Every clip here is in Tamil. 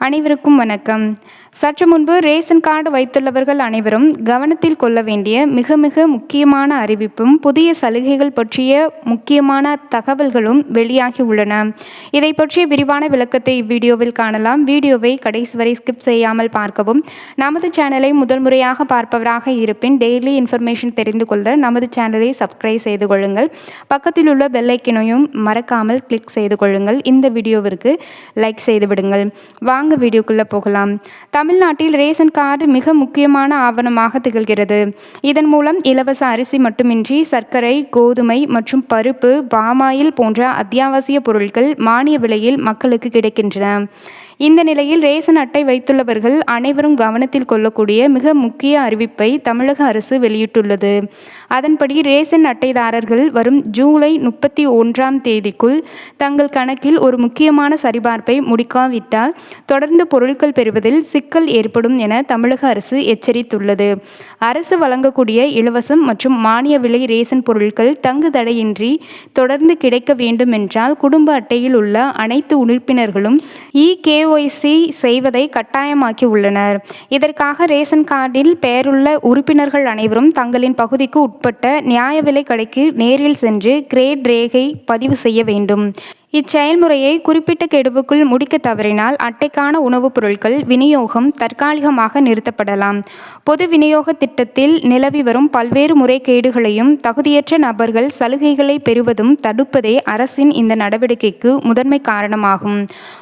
அனைவருக்கும் வணக்கம். சற்று முன்பு ரேஷன் கார்டு வைத்துள்ளவர்கள் அனைவரும் கவனத்தில் கொள்ள வேண்டிய மிக மிக முக்கியமான அறிவிப்பும் புதிய சலுகைகள் பற்றிய முக்கியமான தகவல்களும் வெளியாகி உள்ளன. இதை பற்றிய விரிவான விளக்கத்தை இவ்வீடியோவில் காணலாம். வீடியோவை கடைசி வரை ஸ்கிப் செய்யாமல் பார்க்கவும். நமது சேனலை முதல் முறையாக பார்ப்பவராக இருப்பின் டெய்லி இன்ஃபர்மேஷன் தெரிந்து கொள்ள நமது சேனலை சப்ஸ்கிரைப் செய்து கொள்ளுங்கள். பக்கத்தில் உள்ள பெல் ஐக்கனையும் மறக்காமல் கிளிக் செய்து கொள்ளுங்கள். இந்த வீடியோவிற்கு லைக் செய்து விடுங்கள். வாங்க வீடியோக்குள்ள போகலாம். தமிழ்நாட்டில் ரேஷன் கார்டு மிக முக்கியமான ஆவணமாக திகழ்கிறது. இதன் மூலம் இலவச அரிசி மட்டுமின்றி சர்க்கரை, கோதுமை மற்றும் பருப்பு, பாமாயில் போன்ற அத்தியாவசிய பொருட்கள் மானிய விலையில் மக்களுக்கு கிடைக்கின்றன. இந்த நிலையில் ரேஷன் அட்டை வைத்துள்ளவர்கள் அனைவரும் கவனத்தில் கொள்ளக்கூடிய மிக முக்கிய அறிவிப்பை தமிழக அரசு வெளியிட்டுள்ளது. அதன்படி ரேஷன் அட்டைதாரர்கள் வரும் ஜூலை 31ஆம் தேதிக்குள் தங்கள் கணக்கில் ஒரு முக்கியமான சரிபார்ப்பை முடிக்காவிட்டால் தொடர்ந்து பொருட்கள் பெறுவதில் சிக்கல் ஏற்படும் என தமிழக அரசு எச்சரித்துள்ளது. அரசு வழங்கக்கூடிய இலவசம் மற்றும் மானிய விலை ரேஷன் பொருட்கள் தங்கு தடையின்றி தொடர்ந்து கிடைக்க வேண்டும் என்றால் குடும்ப அட்டையில் உள்ள அனைத்து உறுப்பினர்களும் KYC செய்வதை கட்டாயமாக்கி உள்ளனர். இதற்காக ரேஷன் கார்டில் பெயருள்ள உறுப்பினர்கள் அனைவரும் தங்களின் பகுதிக்கு உட்பட்ட நியாய விலை கடைக்கு நேரில் சென்று கிரேட் ரேகை பதிவு செய்ய வேண்டும். இச்செயல்முறையை குறிப்பிட்ட கெடுவுக்குள் முடிக்க தவறினால் அட்டைக்கான உணவுப் பொருட்கள் விநியோகம் தற்காலிகமாக நிறுத்தப்படலாம். பொது விநியோக திட்டத்தில் நிலவி வரும் பல்வேறு முறைகேடுகளையும் தகுதியற்ற நபர்கள் சலுகைகளை பெறுவதும் தடுப்பதே அரசின் இந்த நடவடிக்கைக்கு முதன்மை காரணமாகும்.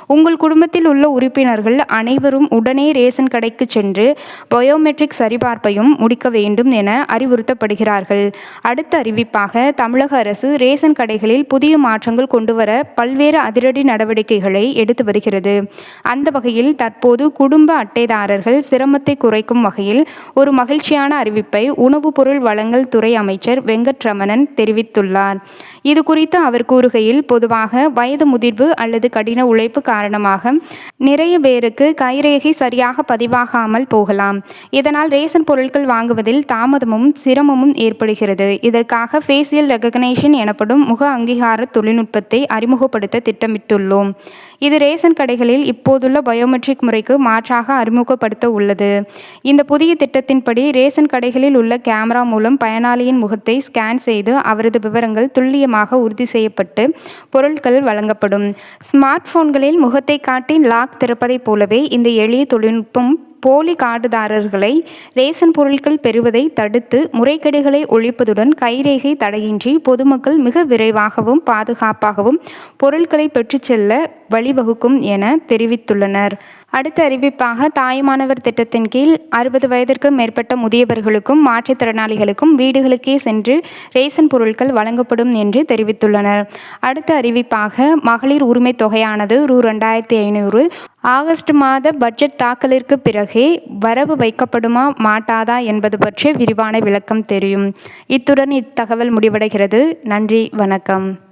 உங்கள் குடும்பத்தில் உள்ள உறுப்பினர்கள் அனைவரும் உடனே ரேஷன் கடைக்கு சென்று பயோமெட்ரிக் சரிபார்ப்பையும் முடிக்க வேண்டும் என அறிவுறுத்தப்படுகிறார்கள். அடுத்த அறிவிப்பாக தமிழக அரசு ரேஷன் கடைகளில் புதிய மாற்றங்கள் கொண்டுவர பல்வேறு அதிரடி நடவடிக்கைகளை எடுத்து வருகிறது. அந்த வகையில் தற்போது குடும்ப அட்டைதாரர்கள் சிரமத்தை குறைக்கும் வகையில் ஒரு மகிழ்ச்சியான அறிவிப்பை உணவுப் பொருள் வழங்கல் துறை அமைச்சர் வெங்கட்ரமணன் தெரிவித்துள்ளார். இது குறித்து அவர் கூறுகையில், பொதுவாக வயது முதிர்வு அல்லது கடின உழைப்பு காரணமாக நிறைய பேருக்கு கைரேகை சரியாக பதிவாகாமல் போகலாம். இதனால் ரேஷன் பொருட்கள் வாங்குவதில் தாமதமும் சிரமமும் ஏற்படுகிறது. இதற்காக ஃபேஷியல் ரெகக்னேஷன் எனப்படும் முக அங்கீகார தொழில்நுட்பத்தை அறிமுகப்படுத்த திட்டமிட்டுள்ளோம். இது ரேஷன் கடைகளில் இப்போதுள்ள பயோமெட்ரிக் முறைக்கு மாற்றாக அறிமுகப்படுத்த உள்ளது. இந்த புதிய திட்டத்தின்படி ரேஷன் கடைகளில் உள்ள கேமரா மூலம் பயனாளியின் முகத்தை ஸ்கேன் செய்து அவரது விவரங்கள் துல்லியமாக உறுதி செய்யப்பட்டு பொருட்கள் வழங்கப்படும். ஸ்மார்ட் போன்களில் முகத்தை காட்டி லாக் திறப்பதைப் போலவே இந்த எளிய தொழில்நுட்பம் போலி கார்டுதாரர்களை ரேஷன் பொருட்கள் பெறுவதை தடுத்து முறைகேடுகளை ஒழிப்பதுடன் கைரேகை தடையின்றி பொதுமக்கள் மிக விரைவாகவும் பாதுகாப்பாகவும் பொருட்களை பெற்றுச் செல்ல வழிவகுக்கும் என தெரிவித்துள்ளனர். அடுத்த அறிவிப்பாக தாய்மானவர் திட்டத்தின் கீழ் 60 வயதிற்கு மேற்பட்ட முதியவர்களுக்கும் மாற்றுத்திறனாளிகளுக்கும் வீடுகளுக்கே சென்று ரேஷன் பொருட்கள் வழங்கப்படும் என்று தெரிவித்துள்ளனர். அடுத்த அறிவிப்பாக மகளிர் உரிமை தொகையானது ரூ. 2500 ஆகஸ்ட் மாத பட்ஜெட் தாக்கலிற்கு பிறகே வரவு வைக்கப்படுமா மாட்டாதா என்பது பற்றிய விரிவான விளக்கம் தெரியும். இத்துடன் இத்தகவல் முடிவடைகிறது. நன்றி, வணக்கம்.